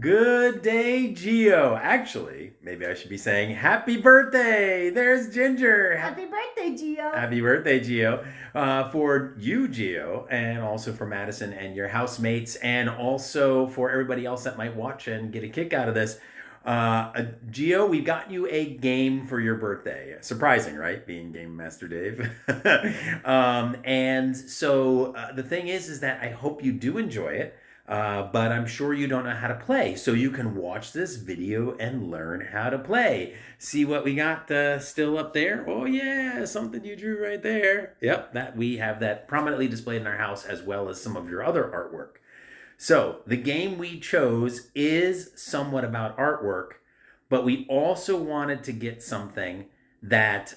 Good day, Geo. Actually, maybe I should be saying happy birthday. There's Ginger. Happy birthday, Gio. Happy birthday, Geo. For you, Geo, and also for Madison and your housemates, and also for everybody else that might watch and get a kick out of this. Geo, we got you a game for your birthday. Surprising, right? Being Game Master Dave. And so the thing is that I hope you do enjoy it. But I'm sure you don't know how to play. So you can watch this video and learn how to play. See what we got still up there? Oh, yeah, something you drew right there. Yep, that we have that prominently displayed in our house as well as some of your other artwork. So the game we chose is somewhat about artwork, but we also wanted to get something that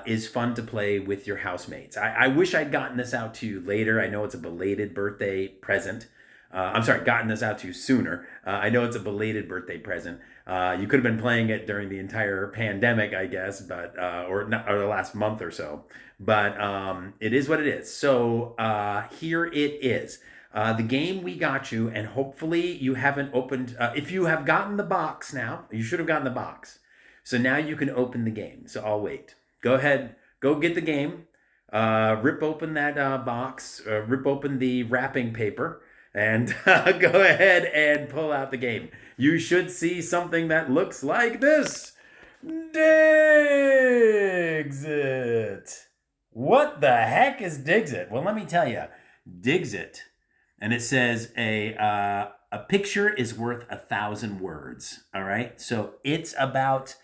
is fun to play with your housemates. I wish I'd gotten this out to you later. I know it's a belated birthday present. I'm sorry, gotten this out to you sooner. I know it's a belated birthday present. You could have been playing it during the entire pandemic, I guess, but or the last month or so. But it is what it is. So here it is. The game we got you, and hopefully you haven't opened. If you have gotten the box now, you should have gotten the box. So now you can open the game. So I'll wait. Go ahead, go get the game. Rip open that box. Rip open the wrapping paper and go ahead and pull out the game. You should see something that looks like this. Dixit. What the heck is Dixit? Well, let me tell you. Dixit, and it says a picture is worth 1,000 words. All right, so it's about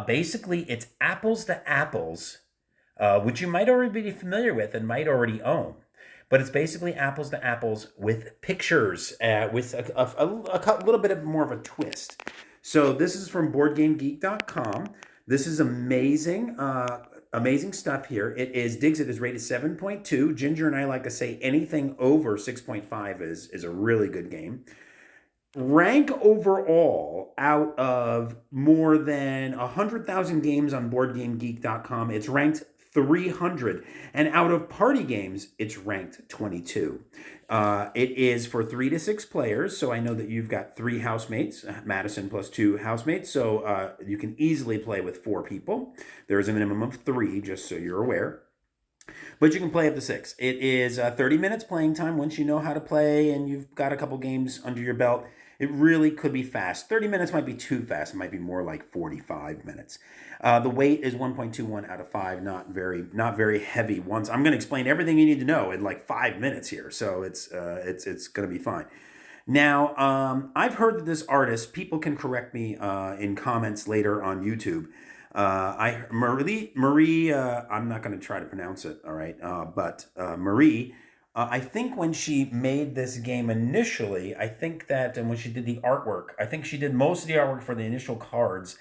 basically it's apples to apples, which you might already be familiar with and might already own. But it's basically apples to apples with pictures, with a little bit of more of a twist. So this is from BoardGameGeek.com. This is amazing, amazing stuff here. Dixit is rated 7.2. Ginger and I like to say anything over 6.5 is a really good game. Rank overall out of more than 100,000 games on BoardGameGeek.com, it's ranked 300. And out of party games, it's ranked 22. It is for 3 to 6 players. So I know that you've got 3 housemates, Madison plus 2 housemates. So you can easily play with 4 people. There is a minimum of 3, just so you're aware. But you can play up to 6. It is 30 minutes playing time once you know how to play and you've got a couple games under your belt. It really could be fast. 30 minutes might be too fast. It might be more like 45 minutes. The weight is 1.21 out of 5. Not very heavy ones. I'm going to explain everything you need to know in like 5 minutes here. So it's going to be fine. Now, I've heard that this artist, people can correct me in comments later on YouTube. Marie, I'm not going to try to pronounce it, all right, but Marie, I think when she made this game initially, I think that, and when she did the artwork, I think she did most of the artwork for the initial cards,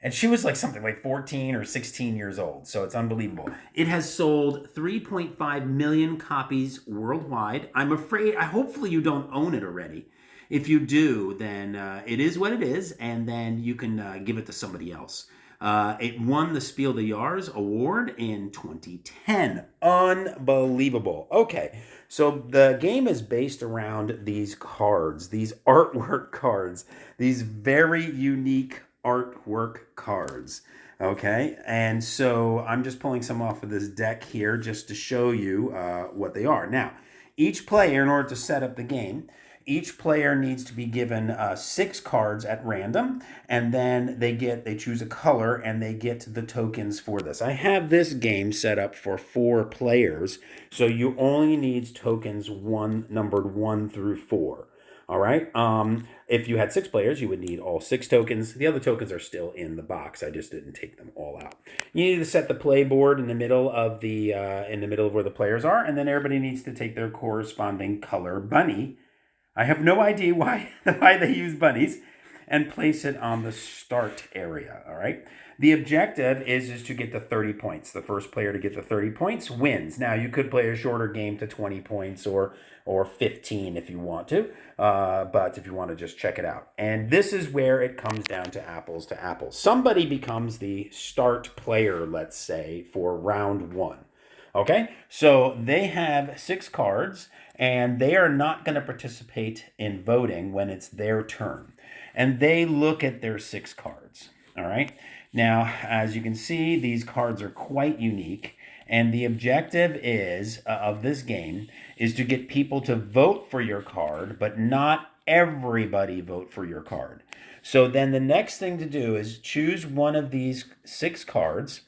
and she was like something like 14 or 16 years old, so it's unbelievable. It has sold 3.5 million copies worldwide. I'm afraid, hopefully you don't own it already. If you do, then it is what it is, and then you can give it to somebody else. It won the Spiel des Jahres award in 2010. Unbelievable. Okay, so the game is based around these cards, these artwork cards, these very unique artwork cards. Okay, and so I'm just pulling some off of this deck here just to show you what they are. Now, each player, in order to set up the game, each player needs to be given 6 cards at random, and then they choose a color and they get the tokens for this. I have this game set up for 4 players, so you only need tokens numbered 1 through 4. All right. If you had 6 players, you would need all 6 tokens. The other tokens are still in the box. I just didn't take them all out. You need to set the play board in the middle of where the players are, and then everybody needs to take their corresponding color bunny. I have no idea why they use bunnies, and place it on the start area, all right? The objective is to get the 30 points. The first player to get the 30 points wins. Now, you could play a shorter game to 20 points or 15 if you want to, but if you want to just check it out. And this is where it comes down to apples to apples. Somebody becomes the start player, let's say, for round 1. Okay, so they have 6 cards, and they are not going to participate in voting when it's their turn. And they look at their 6 cards. All right, now as you can see, these cards are quite unique. And the objective is of this game is to get people to vote for your card, but not everybody vote for your card. So then the next thing to do is choose one of these 6 cards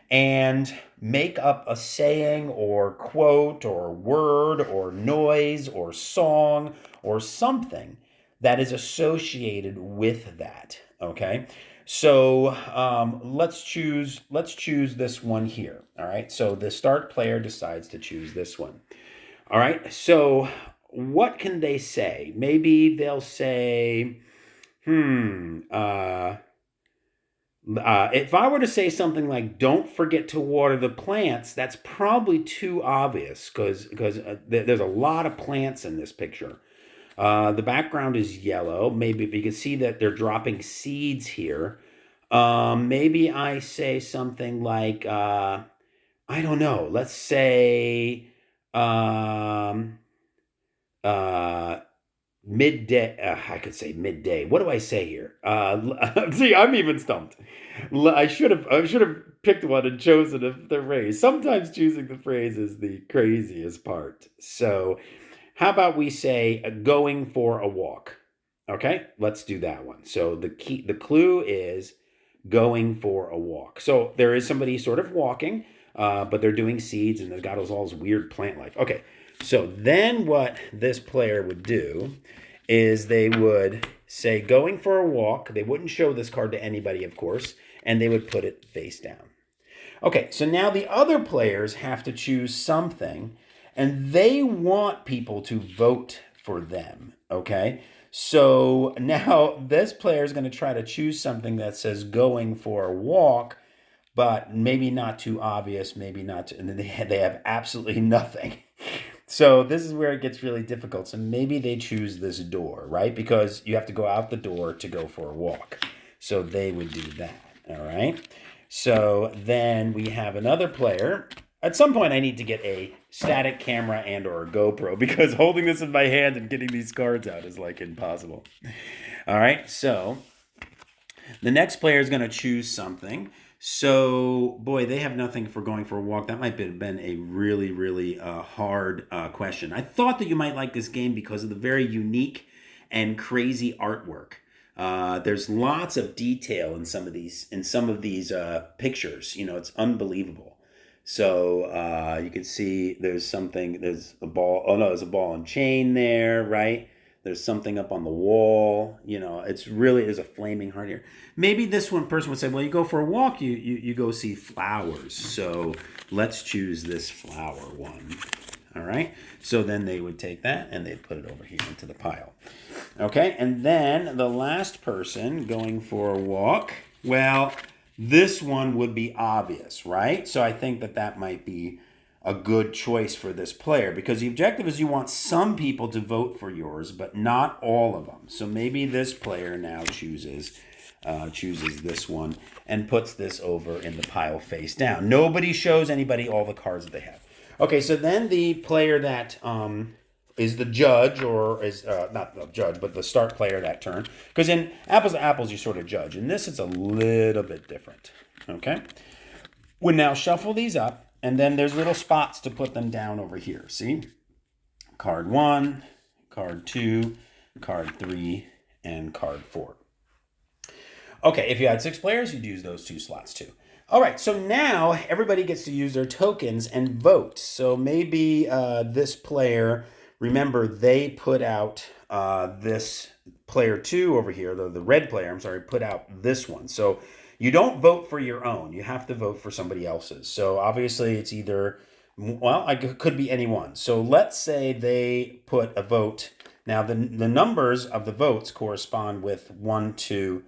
and make up a saying or quote or word or noise or song or something that is associated with that. Okay, so let's choose this one here. All right, so the start player decides to choose this one. All right, so what can they say? Maybe they'll say, if I were to say something like "Don't forget to water the plants," that's probably too obvious because there's a lot of plants in this picture. The background is yellow. Maybe you can see that they're dropping seeds here. Maybe I say something like, I don't know. Let's say uh, midday. I could say midday. What do I say here? See, I'm even stumped. I should have picked one and chosen the phrase. Sometimes choosing the phrase is the craziest part. So, how about we say going for a walk? Okay, let's do that one. So the clue is going for a walk. So there is somebody sort of walking, but they're doing seeds and they've got all this weird plant life. Okay, so then what this player would do is they would say going for a walk. They wouldn't show this card to anybody, of course, and they would put it face down. Okay, so now the other players have to choose something, and they want people to vote for them, okay? So now this player is going to try to choose something that says going for a walk, but maybe not too obvious, maybe not too, and then they have absolutely nothing. So this is where it gets really difficult. So maybe they choose this door, right? Because you have to go out the door to go for a walk. So they would do that, all right? So then we have another player. At some point, I need to get a static camera and or a GoPro because holding this in my hand and getting these cards out is like impossible. All right, so the next player is going to choose something. So, boy, they have nothing for going for a walk. That might have been a really, really hard question. I thought that you might like this game because of the very unique and crazy artwork. There's lots of detail in some of these pictures. You know, it's unbelievable. So you can see there's a ball. Oh no, there's a ball and chain there, right? There's something up on the wall. You know, there's a flaming heart here. Maybe this one person would say, well, you go for a walk, you go see flowers. So let's choose this flower one. All right. So then they would take that and they'd put it over here into the pile. Okay. And then the last person going for a walk, well, this one would be obvious, right? So I think that might be a good choice for this player because the objective is you want some people to vote for yours, but not all of them. So maybe this player now chooses this one and puts this over in the pile face down. Nobody shows anybody all the cards that they have. Okay, so then the player that is the judge, or is not the judge, but the start player that turn. Because in apples to apples, you sort of judge. In this, it's a little bit different. Okay? We'll now shuffle these up, and then there's little spots to put them down over here. See? Card 1, card 2, card 3, and card 4. Okay, if you had 6 players, you'd use those 2 slots too. All right, so now everybody gets to use their tokens and vote. So maybe this player, remember, they put out this player 2 over here, the red player, I'm sorry, put out this one. So you don't vote for your own. You have to vote for somebody else's. So obviously it's either, well, it could be any one. So let's say they put a vote. Now the numbers of the votes correspond with 1, 2,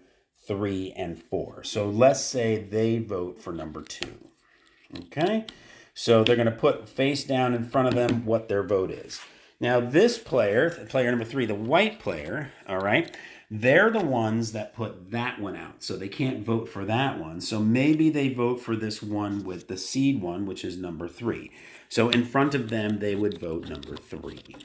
3, and 4. So let's say they vote for number 2. Okay? So they're going to put face down in front of them what their vote is. Now this player number 3, the white player, all right, they're the ones that put that one out. So they can't vote for that one. So maybe they vote for this one with the seed one, which is number 3. So in front of them, they would vote number 3.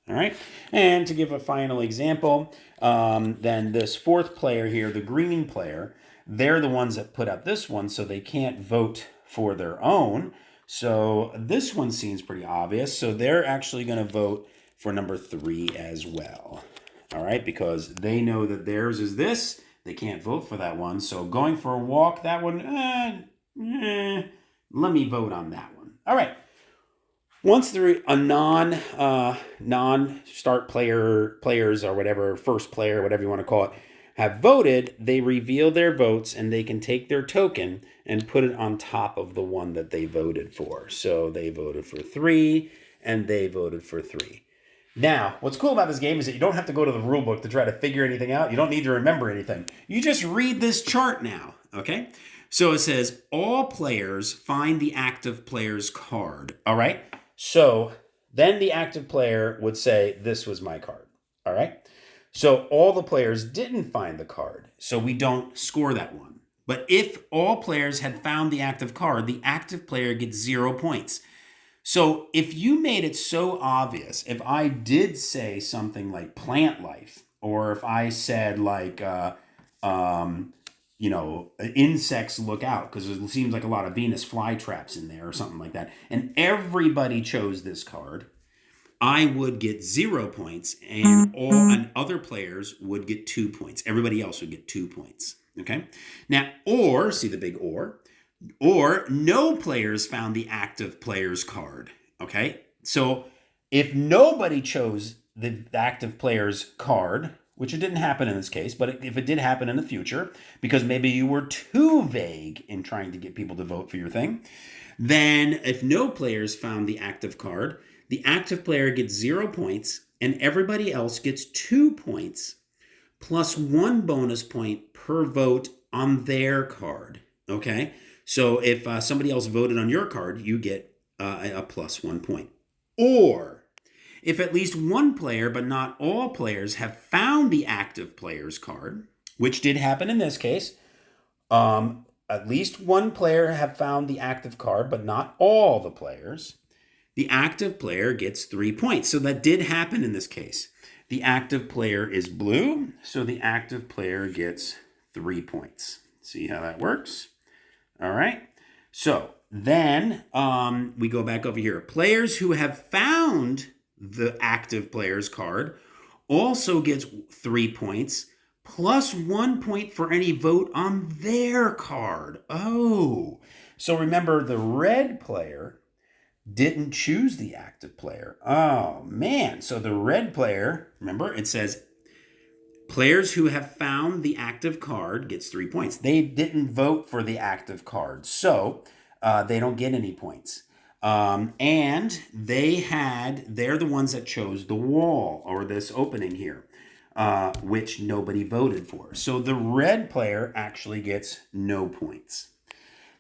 All right. And to give a final example, then this 4th player here, the green player, they're the ones that put out this one, so they can't vote for their own. So this one seems pretty obvious. So they're actually going to vote for number 3 as well. All right, because they know that theirs is this. They can't vote for that one. So going for a walk, that one, let me vote on that one. All right. Once a non-start players or whatever, first player, whatever you want to call it, have voted, they reveal their votes and they can take their token and put it on top of the one that they voted for. So they voted for 3 and they voted for 3. Now, what's cool about this game is that you don't have to go to the rule book to try to figure anything out. You don't need to remember anything. You just read this chart now, okay? So it says all players find the active player's card, all right? So then the active player would say, this was my card, all right? So all the players didn't find the card, so we don't score that one. But if all players had found the active card, the active player gets 0 points. So if you made it so obvious, if I did say something like plant life, or if I said like, insects look out, because it seems like a lot of Venus flytraps in there or something like that, and everybody chose this card, I would get 0 points, and other players would get 2 points. Everybody else would get 2 points. Okay? Now, or, see the big or no players found the active player's card. Okay? So if nobody chose the active player's card, which it didn't happen in this case, but if it did happen in the future, because maybe you were too vague in trying to get people to vote for your thing, then if no players found the active card, the active player gets 0 points and everybody else gets 2 points plus 1 bonus point per vote on their card. Okay? So if somebody else voted on your card, you get a plus 1 point. Or if at least one player, but not all players, have found the active player's card, which did happen in this case, at least one player have found the active card, but not all the players, the active player gets 3 points. So that did happen in this case. The active player is blue, so the active player gets 3 points. See how that works? All right. So then we go back over here. Players who have found the active player's card also gets 3 points plus 1 point for any vote on their card. Oh, so remember the red player didn't choose the active player. Oh man, so the red player, remember it says players who have found the active card gets 3 points. They didn't vote for the active card, so they don't get any points. And they're the ones that chose the wall or this opening here, which nobody voted for. So the red player actually gets no points.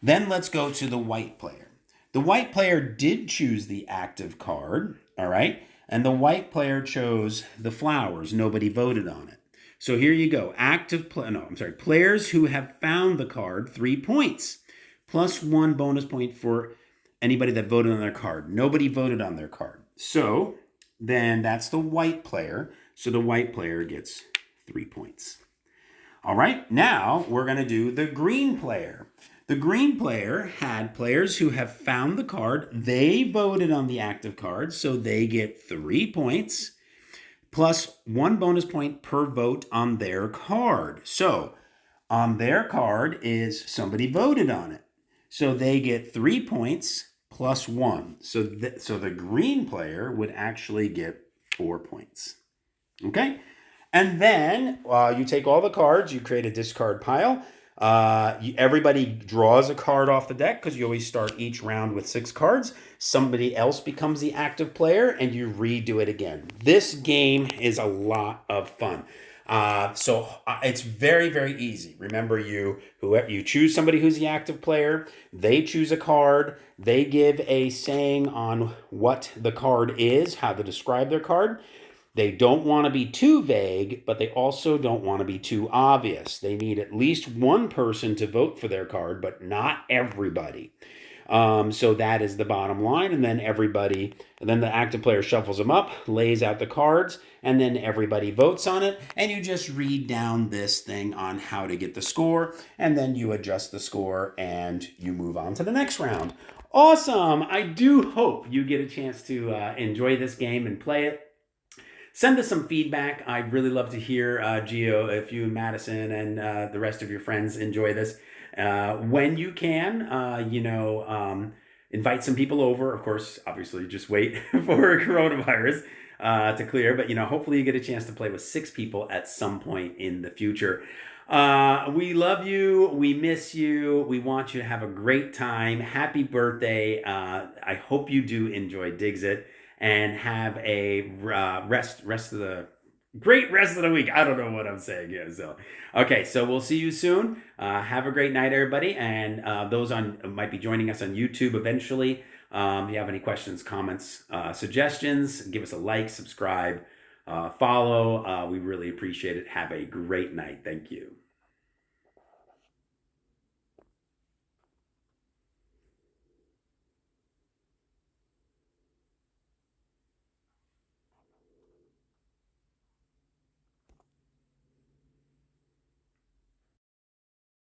Then let's go to the white player. The white player did choose the active card, all right? And the white player chose the flowers. Nobody voted on it. So here you go. Players who have found the card, 3 points, plus 1 bonus point for anybody that voted on their card. Nobody voted on their card. So then that's the white player. So the white player gets 3 points. All right, now we're going to do the green player. The green player had players who have found the card. They voted on the active card, so they get 3 points plus 1 bonus point per vote on their card. So on their card is somebody voted on it. So they get 3 points plus 1. So the green player would actually get 4 points. Okay? And then you take all the cards, you create a discard pile. Everybody draws a card off the deck because you always start each round with 6 cards. Somebody else becomes the active player and you redo it again. This game is a lot of fun. So it's very, very easy. Remember, you choose somebody who's the active player. They choose a card. They give a saying on what the card is, how to describe their card. They don't want to be too vague, but they also don't want to be too obvious. They need at least one person to vote for their card, but not everybody. So that is the bottom line. And then then the active player shuffles them up, lays out the cards, and then everybody votes on it. And you just read down this thing on how to get the score, and then you adjust the score and you move on to the next round. Awesome. I do hope you get a chance to enjoy this game and play it. Send us some feedback. I'd really love to hear, Gio, if you and Madison and the rest of your friends enjoy this. When you can, invite some people over. Of course, obviously, just wait for coronavirus to clear. But, hopefully you get a chance to play with 6 people at some point in the future. We love you. We miss you. We want you to have a great time. Happy birthday. I hope you do enjoy Dixit and have a rest of the great rest of the week. I don't know what I'm saying here. So, okay, so we'll see you soon. Have a great night, everybody. And those might be joining us on YouTube eventually. If you have any questions, comments, suggestions, give us a like, subscribe, follow. We really appreciate it. Have a great night. Thank you.